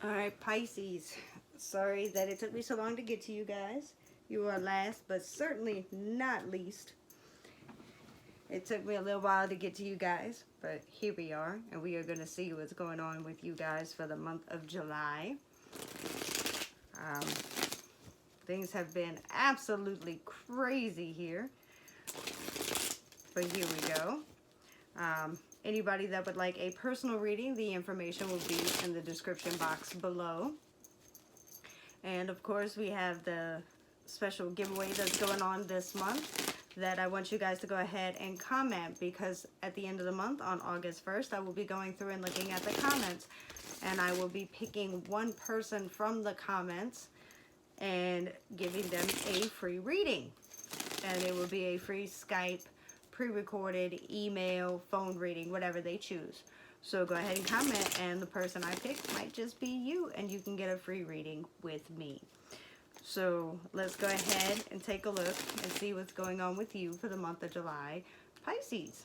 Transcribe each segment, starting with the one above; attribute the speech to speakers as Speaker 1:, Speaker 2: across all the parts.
Speaker 1: All right, Pisces. Sorry that it took me so long to get to you guys. You are last, but certainly not least. It took me a little while to get to you guys, but here we are, and we are going to see what's going on with you guys for the month of July. Um, things have been absolutely crazy here, but here we go. Anybody that would like a personal reading, the information will be in the description box below. And of course, we have the special giveaway that's going on this month that I want you guys to go ahead and comment, because at the end of the month on August 1st, I will be going through and looking at the comments, and I will be picking one person from the comments and giving them a free reading. And it will be a free Skype, pre-recorded, email, phone reading, whatever they choose. So go ahead and comment, and the person I pick might just be you, and you can get a free reading with me. So let's go ahead and take a look and see what's going on with you for the month of July, Pisces.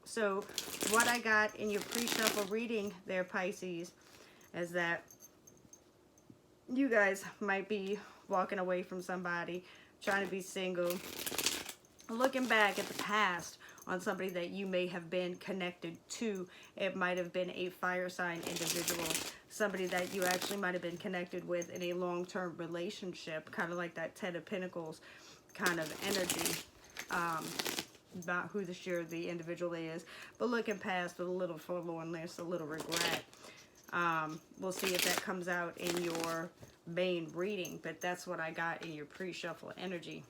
Speaker 1: So what I got in your pre-shuffle reading there, Pisces, is that you guys might be walking away from somebody, trying to be single, looking back at the past on somebody that you may have been connected to. It might have been a fire sign individual, somebody that you actually might have been connected with in a long-term relationship, kind of like that Ten of Pentacles kind of energy. Not who the individual is, but looking past with a little forlornness, a little regret. We'll see if that comes out in your main reading, but that's what I got in your pre-shuffle energy.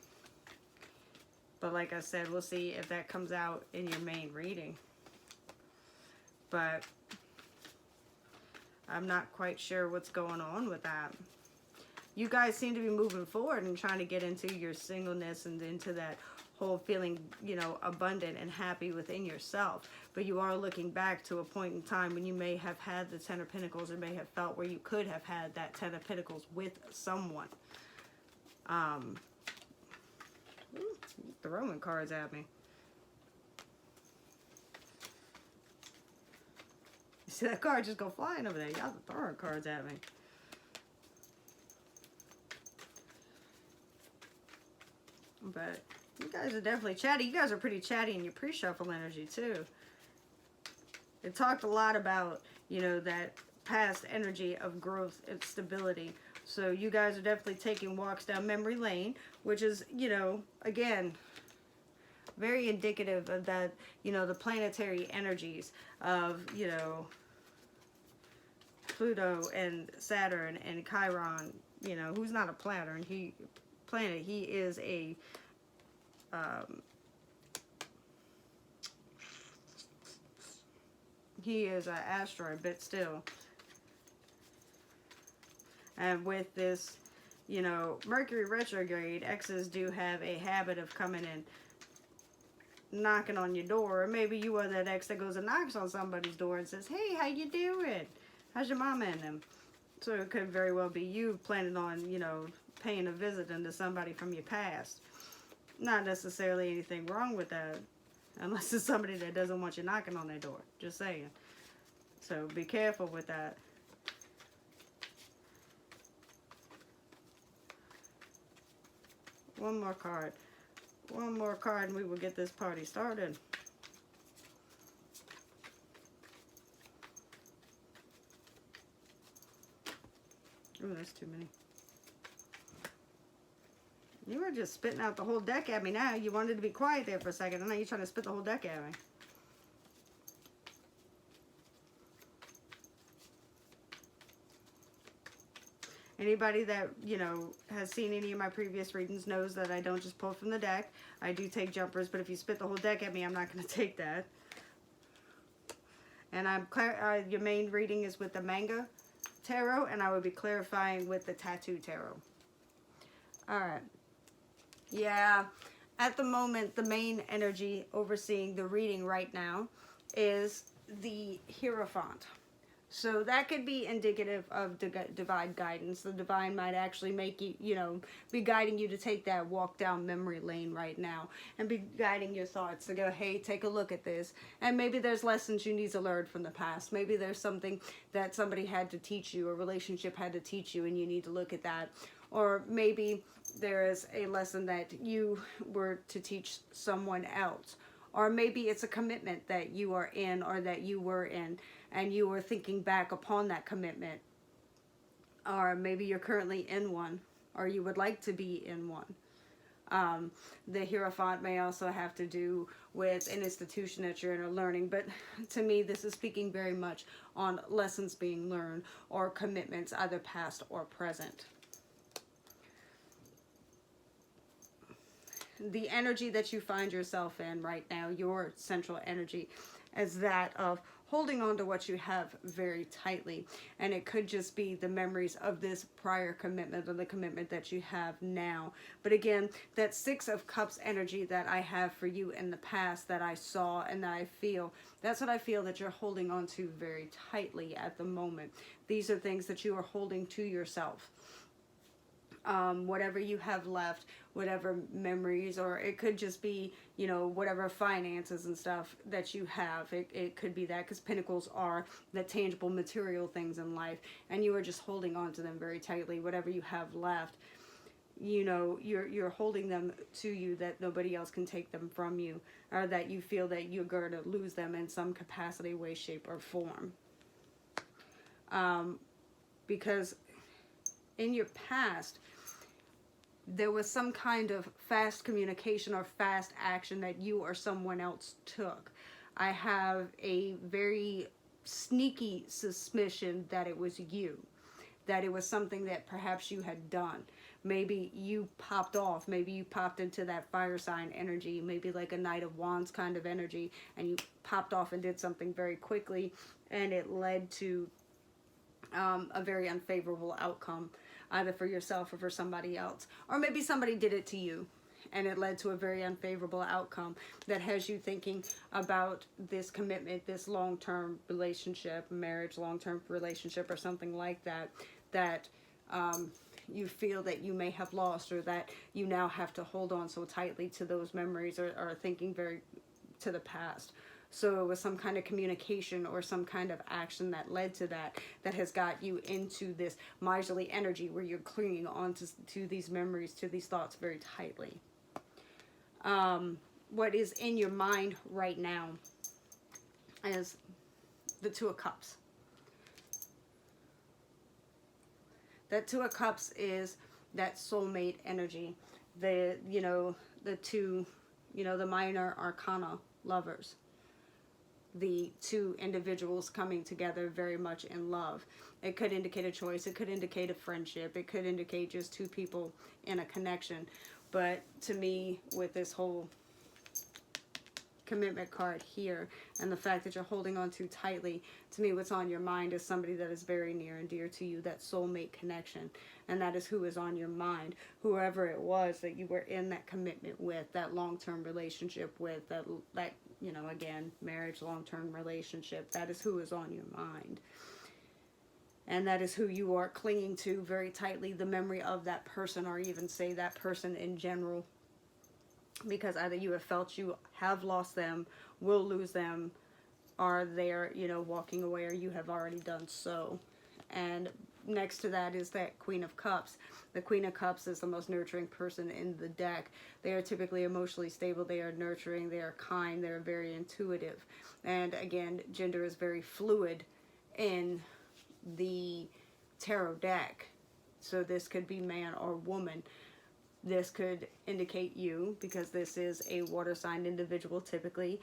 Speaker 1: But like I said, we'll see if that comes out in your main reading. But I'm not quite sure what's going on with that. You guys seem to be moving forward and trying to get into your singleness and into that whole feeling, you know, abundant and happy within yourself. But you are looking back to a point in time when you may have had the Ten of Pentacles, or may have felt where you could have had that Ten of Pentacles with someone. Throwing cards at me. You see that card just go flying over there? Y'all are throwing cards at me. But you guys are definitely chatty. You guys are pretty chatty in your pre-shuffle energy too. It talked a lot about, you know, that past energy of growth and stability. So you guys are definitely taking walks down memory lane, which is, you know, again, very indicative of that, you know, the planetary energies of, you know, Pluto and Saturn and Chiron, you know, who's not a planet, he is a he is an asteroid, but still. And with this, you know, Mercury retrograde, exes do have a habit of coming in, knocking on your door. Or maybe you are that ex that goes and knocks on somebody's door and says, hey, how you doing? How's your mama and them? So it could very well be you planning on, you know, paying a visit into somebody from your past. Not necessarily anything wrong with that, unless it's somebody that doesn't want you knocking on their door. Just saying. So be careful with that. One more card. One more card and we will get this party started. Oh, that's too many. You were just spitting out the whole deck at me now. You wanted to be quiet there for a second, and now you're trying to spit the whole deck at me. Anybody that, you know, has seen any of my previous readings knows that I don't just pull from the deck. I do take jumpers, but if you spit the whole deck at me, I'm not going to take that. And your main reading is with the Manga Tarot, and I will be clarifying with the Tattoo Tarot. Alright. Yeah, at the moment, the main energy overseeing the reading right now is the Hierophant. So that could be indicative of divine guidance. The divine might actually make you, be guiding you to take that walk down memory lane right now and be guiding your thoughts to go, hey, take a look at this. And maybe there's lessons you need to learn from the past. Maybe there's something that somebody had to teach you, a relationship had to teach you, and you need to look at that. Or maybe there is a lesson that you were to teach someone else. Or maybe it's a commitment that you are in or that you were in, and you were thinking back upon that commitment. Or maybe you're currently in one, or you would like to be in one. The Hierophant may also have to do with an institution that you're in or learning, but to me this is speaking very much on lessons being learned or commitments, either past or present. The energy that you find yourself in right now, your central energy, is that of holding on to what you have very tightly. And it could just be the memories of this prior commitment or the commitment that you have now. But again, that Six of Cups energy that I have for you in the past, that I saw and that I feel, that's what I feel that you're holding on to very tightly at the moment. These are things that you are holding to yourself. Whatever you have left, whatever memories, or it could just be, whatever finances and stuff that you have. It could be that, because pentacles are the tangible material things in life, and you are just holding on to them very tightly. Whatever you have left, you're holding them to you, that nobody else can take them from you, or that you feel that you're going to lose them in some capacity, way, shape, or form. Because in your past, there was some kind of fast communication or fast action that you or someone else took. I have a very sneaky suspicion that it was you, that it was something that perhaps you had done. Maybe you popped off, maybe you popped into that fire sign energy, maybe like a Knight of Wands kind of energy, and you popped off and did something very quickly, and it led to a very unfavorable outcome, either for yourself or for somebody else. Or maybe somebody did it to you and it led to a very unfavorable outcome that has you thinking about this commitment, this long-term relationship, marriage, long-term relationship, or something like that, that you feel that you may have lost, or that you now have to hold on so tightly to those memories, or thinking very to the past. So it was some kind of communication or some kind of action that led to that, that has got you into this miserly energy where you're clinging on to these memories, to these thoughts very tightly. What is in your mind right now is the Two of Cups. That Two of Cups is that soulmate energy. The two, the minor arcana lovers. The two individuals coming together very much in love. It could indicate a choice. It could indicate a friendship. It could indicate just two people in a connection. But to me, with this whole commitment card here, and the fact that you're holding on too tightly, to me what's on your mind is somebody that is very near and dear to you, that soulmate connection. And that is who is on your mind. Whoever it was that you were in that commitment with, that long-term relationship with, that again, marriage, long-term relationship, that is who is on your mind. And that is who you are clinging to very tightly, the memory of that person, or even say that person in general. Because either you have felt you have lost them, will lose them, are they're, walking away, or you have already done so. And next to that is that Queen of Cups. The Queen of Cups is the most nurturing person in the deck. They are typically emotionally stable. They are nurturing. They are kind. They are very intuitive. And again, gender is very fluid in the tarot deck. So this could be man or woman. This could indicate you, because this is a water sign individual, typically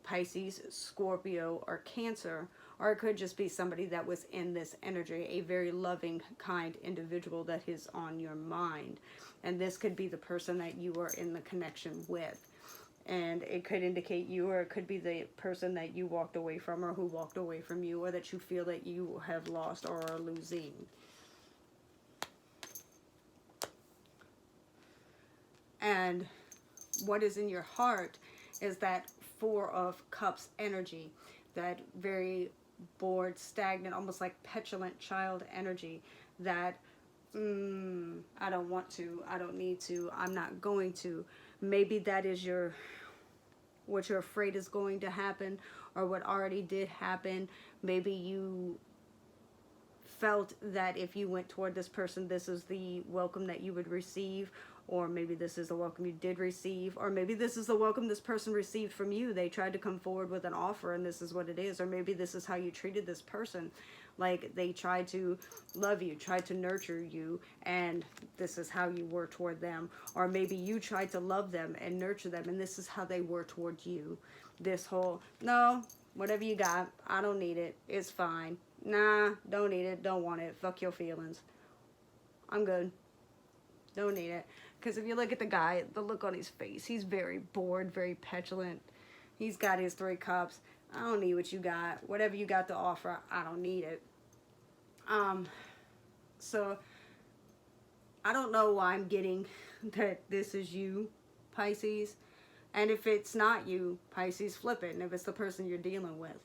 Speaker 1: Pisces, Scorpio, or Cancer. Or it could just be somebody that was in this energy, a very loving, kind individual that is on your mind. And this could be the person that you are in the connection with. And it could indicate you, or it could be the person that you walked away from, or who walked away from you, or that you feel that you have lost or are losing. And what is in your heart is that Four of Cups energy, that very bored, stagnant, almost like petulant child energy that I don't want to, I don't need to, I'm not going to. Maybe that is what you're afraid is going to happen, or what already did happen. Maybe you felt that if you went toward this person, this is the welcome that you would receive, or maybe this is the welcome you did receive, or maybe this is the welcome this person received from you. They tried to come forward with an offer and this is what it is. Or maybe this is how you treated this person. Like they tried to love you, tried to nurture you, and this is how you were toward them. Or maybe you tried to love them and nurture them, and this is how they were towards you. This whole, no, whatever you got, I don't need it, it's fine. Nah, don't need it, don't want it, fuck your feelings. I'm good. Don't need it. Because if you look at the guy, the look on his face, he's very bored, very petulant. He's got his 3 cups. I don't need what you got. Whatever you got to offer, I don't need it. So, I don't know why I'm getting that this is you, Pisces. And if it's not you, Pisces, flip it. And if it's the person you're dealing with.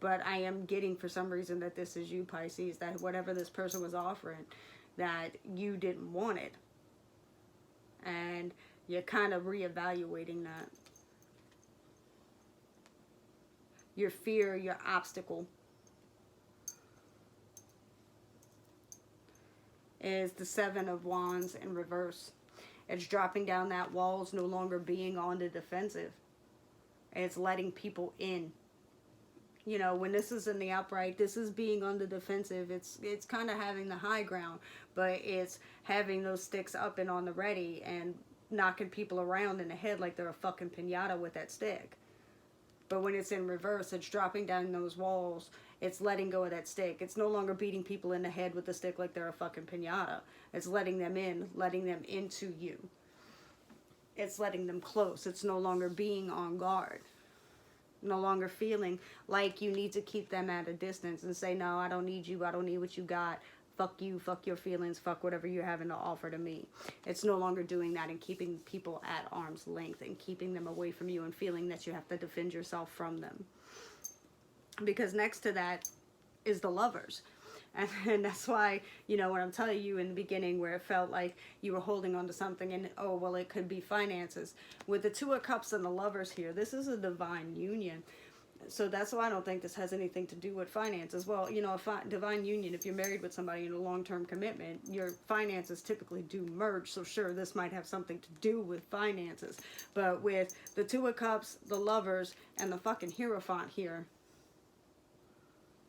Speaker 1: But I am getting, for some reason, that this is you, Pisces. That whatever this person was offering, that you didn't want it. And you're kind of reevaluating that. Your fear, your obstacle is the 7 of Wands in reverse. It's dropping down that wall. It's no longer being on the defensive. It's letting people in. You know, when this is in the upright, this is being on the defensive. It's kind of having the high ground, but it's having those sticks up and on the ready and knocking people around in the head like they're a fucking piñata with that stick. But when it's in reverse, it's dropping down those walls. It's letting go of that stick. It's no longer beating people in the head with the stick like they're a fucking piñata. It's letting them in, letting them into you. It's letting them close. It's no longer being on guard. No longer feeling like you need to keep them at a distance and say, no, I don't need you. I don't need what you got. Fuck you, fuck your feelings, fuck whatever you're having to offer to me. It's no longer doing that and keeping people at arm's length and keeping them away from you and feeling that you have to defend yourself from them. Because next to that is the Lovers. And that's why, you know, when I'm telling you in the beginning where it felt like you were holding on to something and, oh, well, it could be finances. With the 2 of Cups and the Lovers here, this is a divine union. So that's why I don't think this has anything to do with finances. Well, you know, a divine union, if you're married with somebody in a long-term commitment, your finances typically do merge. So sure, this might have something to do with finances. But with the 2 of Cups, the Lovers, and the fucking Hierophant here,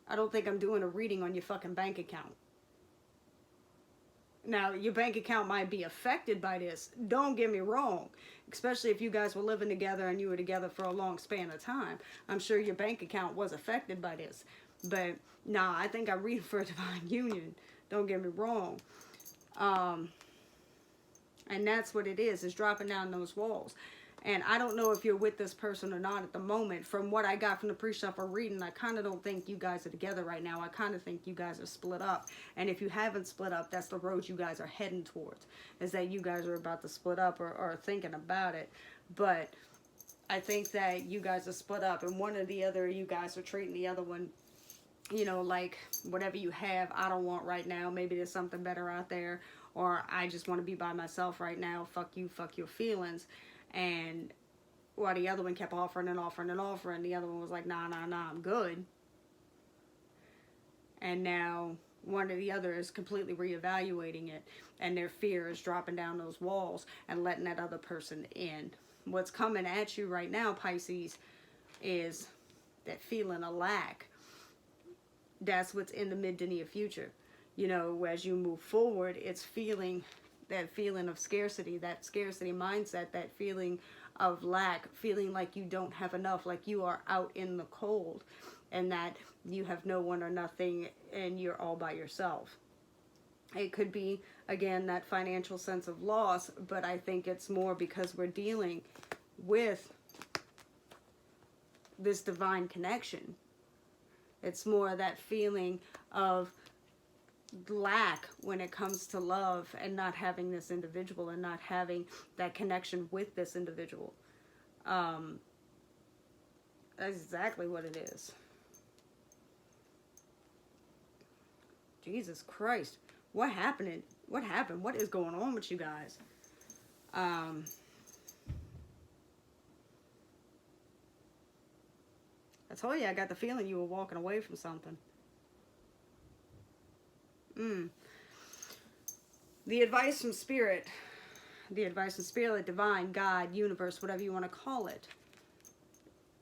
Speaker 1: I don't think I'm doing a reading on your fucking bank account. Now, your bank account might be affected by this. Don't get me wrong. Especially if you guys were living together and you were together for a long span of time. I'm sure your bank account was affected by this. But, nah, I think I'm reading for a divine union. Don't get me wrong. And that's what it is dropping down those walls. And I don't know if you're with this person or not at the moment. From what I got from the pre-shuffle reading, I kind of don't think you guys are together right now. I kind of think you guys are split up. And if you haven't split up, that's the road you guys are heading towards. Is that you guys are about to split up or thinking about it. But I think that you guys are split up. And one or the other, you guys are treating the other one, you know, like whatever you have, I don't want right now. Maybe there's something better out there. Or I just want to be by myself right now. Fuck you, fuck your feelings. And while the other one kept offering and offering and offering, the other one was like, nah, nah, nah, I'm good. And now one or the other is completely reevaluating it. And their fear is dropping down those walls and letting that other person in. What's coming at you right now, Pisces, is that feeling of lack. That's what's in the mid to near future. You know, as you move forward, it's feeling that feeling of scarcity, that scarcity mindset, that feeling of lack, feeling like you don't have enough, like you are out in the cold and that you have no one or nothing and you're all by yourself. It could be, again, that financial sense of loss, but I think it's more because we're dealing with this divine connection. It's more that feeling of lack when it comes to love and not having this individual and not having that connection with this individual. That's exactly what it is. Jesus Christ. What happened? What happened? What is going on with you guys? I told you I got the feeling you were walking away from something. The advice from Spirit, divine, God, universe, whatever you want to call it,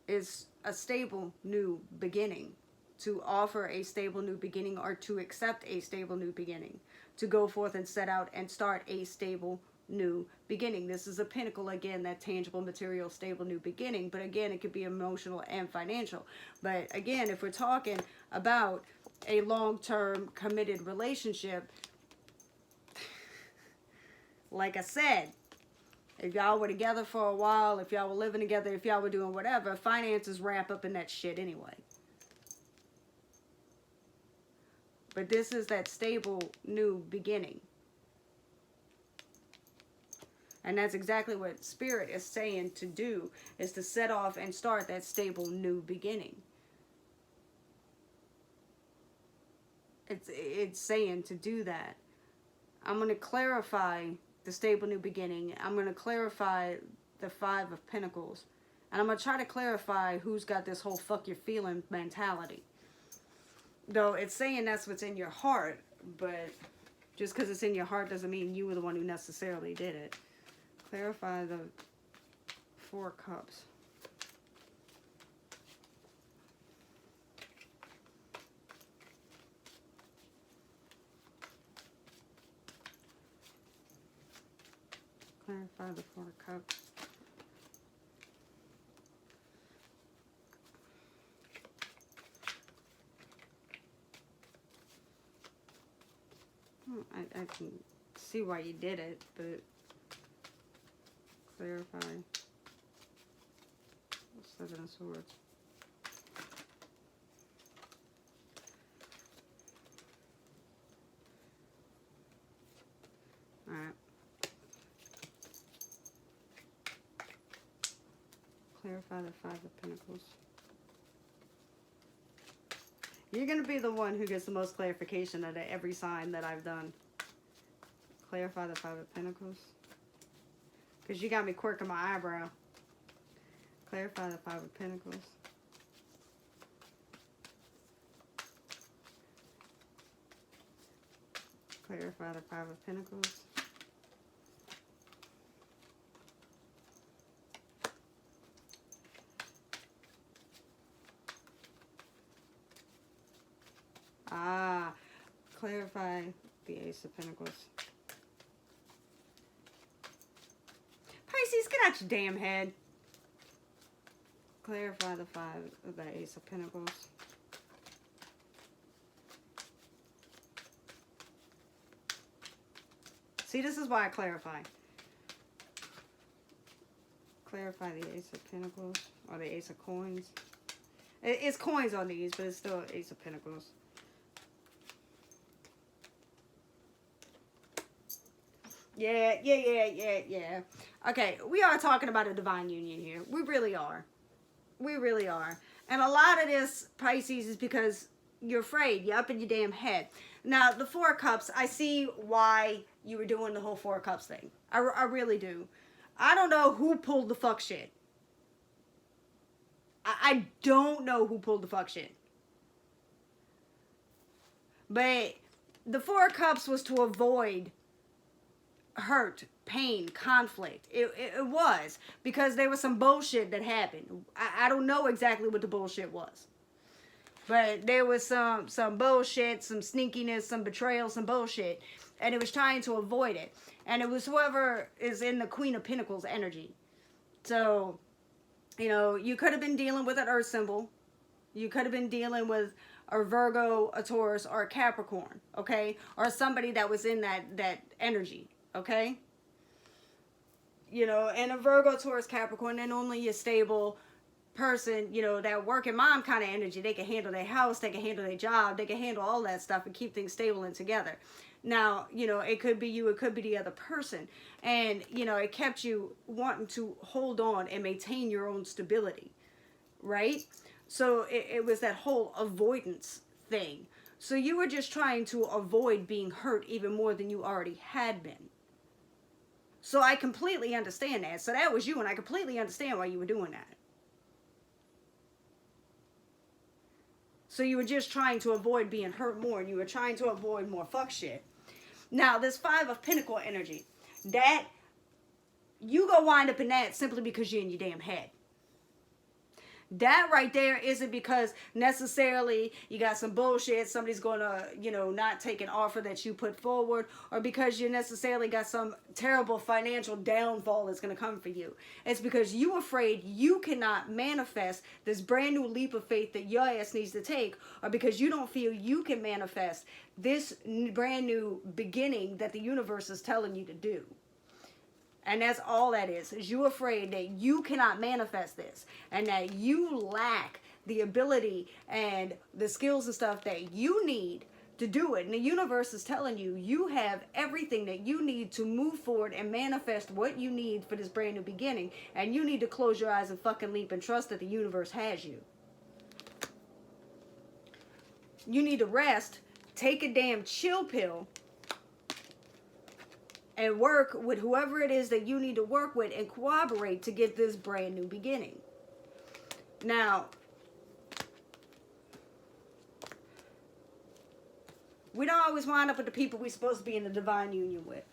Speaker 1: is a stable new beginning. To offer a stable new beginning, or to accept a stable new beginning. To go forth and set out and start a stable new beginning. This is a pinnacle, again, that tangible, material, stable new beginning. But again, it could be emotional and financial. But again, if we're talking about a long-term committed relationship, like I said, if y'all were together for a while, if y'all were living together, if y'all were doing whatever, finances wrap up in that shit anyway. But this is that stable new beginning. And that's exactly what Spirit is saying to do, is to set off and start that stable new beginning. It's saying to do that. I'm going to clarify the stable new beginning. I'm going to clarify the Five of Pentacles. And I'm going to try to clarify who's got this whole fuck your feeling mentality. Though it's saying that's what's in your heart, but just because it's in your heart doesn't mean you were the one who necessarily did it. Clarify the Four Cups. Clarify the Four Cups. I can see why you did it, but clarify. Seven of Swords. Alright. Clarify the Five of Pentacles. You're going to be the one who gets the most clarification out of every sign that I've done. Clarify the Five of Pentacles. Because you got me quirking my eyebrow. Clarify the Five of Pentacles. Clarify the Five of Pentacles. Clarify the Ace of Pentacles. Pisces, get out your damn head. Clarify the Ace of Pentacles. See, this is why I clarify. Clarify the Ace of Pentacles, or the Ace of Coins. It's coins on these, but it's still Ace of Pentacles. Yeah. Okay, we are talking about a divine union here. We really are. We really are. And a lot of this, Pisces, is because you're afraid. You're up in your damn head. Now, the Four of Cups, I see why you were doing the whole Four of Cups thing. I really do. I don't know who pulled the fuck shit. I don't know who pulled the fuck shit. But the Four of Cups was to avoid hurt, pain, conflict. It was. Because there was some bullshit that happened. I don't know exactly what the bullshit was. But there was some bullshit, some sneakiness, some betrayal, some bullshit. And it was trying to avoid it. And it was whoever is in the Queen of Pentacles energy. So, you know, you could have been dealing with an Earth symbol. You could have been dealing with a Virgo, a Taurus, or a Capricorn. Okay? Or somebody that was in that energy. Okay? You know, and a Virgo, Taurus, Capricorn, they're normally a stable person, you know, that working mom kind of energy. They can handle their house, they can handle their job, they can handle all that stuff and keep things stable and together. Now, you know, it could be you, it could be the other person. And, you know, it kept you wanting to hold on and maintain your own stability. Right? So it was that whole avoidance thing. So you were just trying to avoid being hurt even more than you already had been. So I completely understand that. So that was you, and I completely understand why you were doing that. So you were just trying to avoid being hurt more, and you were trying to avoid more fuck shit. Now, this 5 of Pentacle energy, that, you go wind up in that simply because you're in your damn head. That right there isn't because necessarily you got some bullshit, somebody's going to, you know, not take an offer that you put forward, or because you necessarily got some terrible financial downfall that's going to come for you. It's because you afraid you cannot manifest this brand new leap of faith that your ass needs to take, or because you don't feel you can manifest this brand new beginning that the universe is telling you to do. And that's all that is you afraid that you cannot manifest this, and that you lack the ability and the skills and stuff that you need to do it. And the universe is telling you, you have everything that you need to move forward and manifest what you need for this brand new beginning. And you need to close your eyes and fucking leap and trust that the universe has you. You need to rest, take a damn chill pill, and work with whoever it is that you need to work with and cooperate to get this brand new beginning. Now, we don't always wind up with the people we're supposed to be in the divine union with.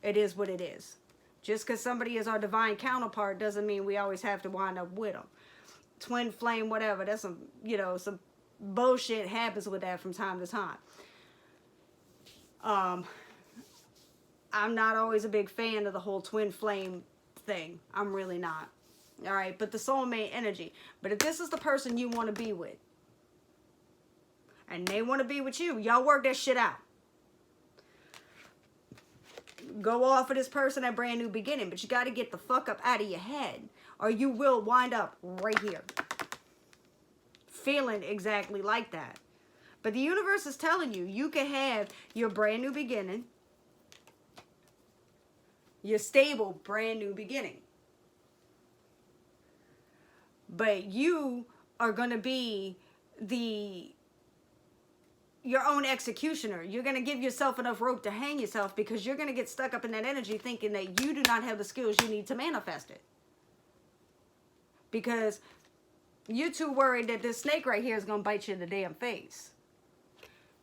Speaker 1: It is what it is. Just because somebody is our divine counterpart doesn't mean we always have to wind up with them. Twin flame, whatever. That's some, you know, some bullshit happens with that from time to time. I'm not always a big fan of the whole twin flame thing. I'm really not. All right, but the soulmate energy. But if this is the person you want to be with, and they want to be with you, y'all work that shit out. Go off of this person at brand new beginning, but you got to get the fuck up out of your head, or you will wind up right here, feeling exactly like that. But the universe is telling you, you can have your brand new beginning, your stable brand new beginning. But you are going to be your own executioner. You're going to give yourself enough rope to hang yourself, because you're going to get stuck up in that energy thinking that you do not have the skills you need to manifest it. Because you're too worried that this snake right here is going to bite you in the damn face.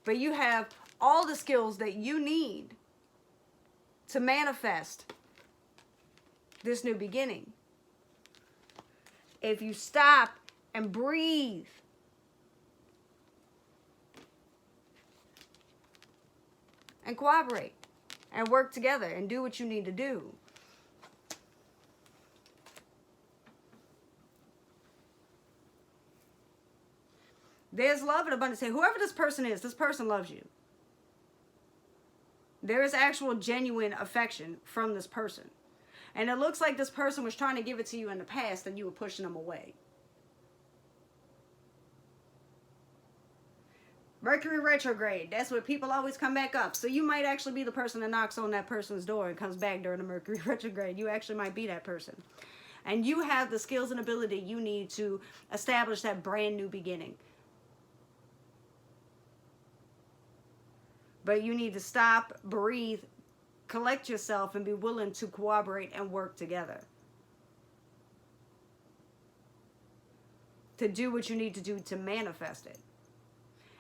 Speaker 1: But you have all the skills that you need to manifest this new beginning. If you stop and breathe and cooperate and work together and do what you need to do. There's love and abundance. Whoever this person is, this person loves you. There is actual genuine affection from this person. And it looks like this person was trying to give it to you in the past and you were pushing them away. Mercury retrograde. That's where people always come back up. So you might actually be the person that knocks on that person's door and comes back during the Mercury retrograde. You actually might be that person. And you have the skills and ability you need to establish that brand new beginning. But you need to stop, breathe, collect yourself, and be willing to cooperate and work together. To do what you need to do to manifest it.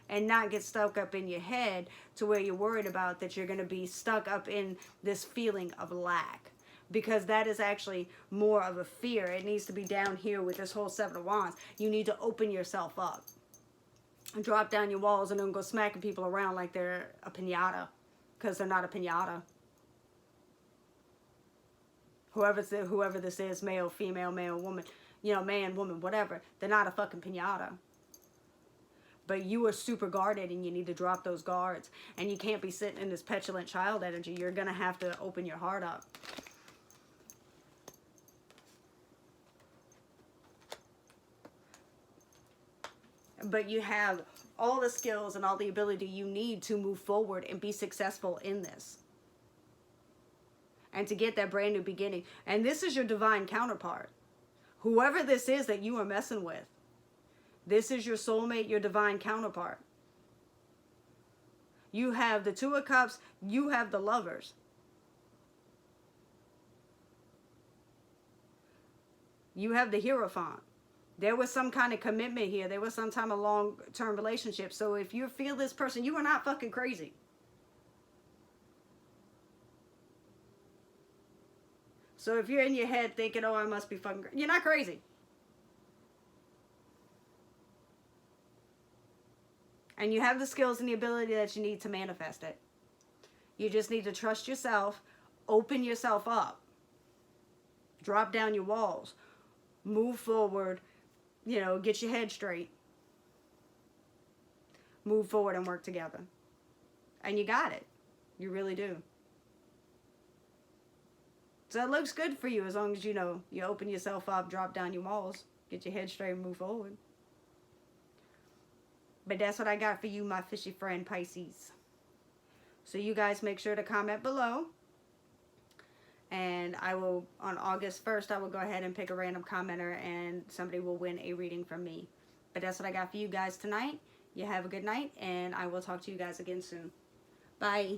Speaker 1: And not get stuck up in your head to where you're worried about that you're going to be stuck up in this feeling of lack. Because that is actually more of a fear. It needs to be down here with this whole Seven of Wands. You need to open yourself up. And drop down your walls and then go smacking people around like they're a piñata. Because they're not a piñata. Whoever this is, male, female, woman, you know, man, woman, whatever. They're not a fucking piñata. But you are super guarded and you need to drop those guards. And you can't be sitting in this petulant child energy. You're going to have to open your heart up. But you have all the skills and all the ability you need to move forward and be successful in this. And to get that brand new beginning. And this is your divine counterpart. Whoever this is that you are messing with. This is your soulmate, your divine counterpart. You have the Two of Cups. You have the Lovers. You have the Hierophant. There was some kind of commitment here. There was some time a long-term relationship. So if you feel this person, you are not fucking crazy. So if you're in your head thinking, oh, I must be fucking crazy, you're not crazy. And you have the skills and the ability that you need to manifest it. You just need to trust yourself, open yourself up, drop down your walls, move forward, you know, get your head straight, move forward and work together. And you got it. You really do. So it looks good for you as long as, you know, you open yourself up, drop down your walls, get your head straight and move forward. But that's what I got for you, my fishy friend Pisces. So you guys make sure to comment below. And I will, on August 1st, I will go ahead and pick a random commenter and somebody will win a reading from me. But that's what I got for you guys tonight. You have a good night and I will talk to you guys again soon. Bye.